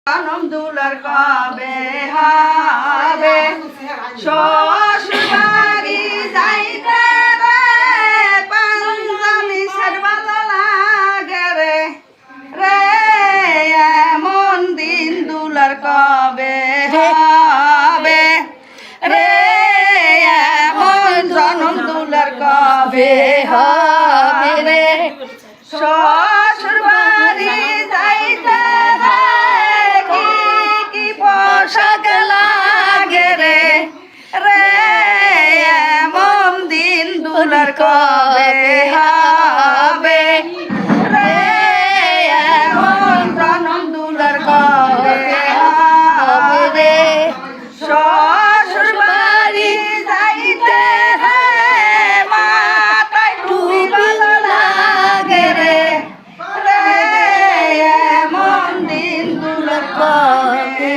জনম দুলার কবে হবে শ্বশুর বাড়ি যাইতে রে পাঞ্জাবি সের ভালো লাগে রে রে এমন দিন দুলার কবে হবে রে এমন জনম দুলার কবে হবে রে শ্বশুর বাড়ি যাইতে পোশাক লাগে রে রে এমন দিন দুলার কবে হবে রে এমন জনম দুলার কবে হবে রে শ্বশুর বাড়ি যাইতে মাথায় টুপি ভালো লাগে রে রে এমন দিন দুলার কবে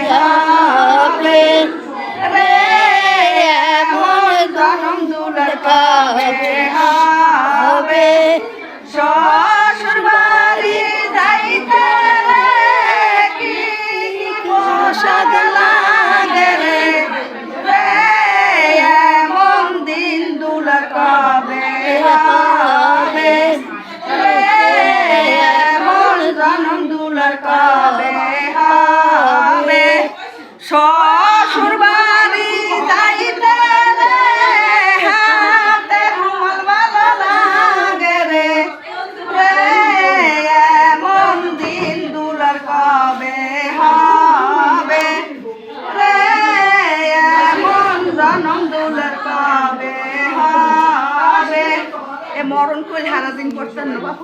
হবে শ্বশুর বাড়ি যাইতে কি পোশাক লাগে রে এমন দিন দুলার কবে হবে এমন জনম দুলার কবে হবে শ্বশুর বাড়ি যাইতে কবে হবে রে এমন জনম দুলার কবে হবে এ মরণ কইল হারা দিন করতেন না বাপু।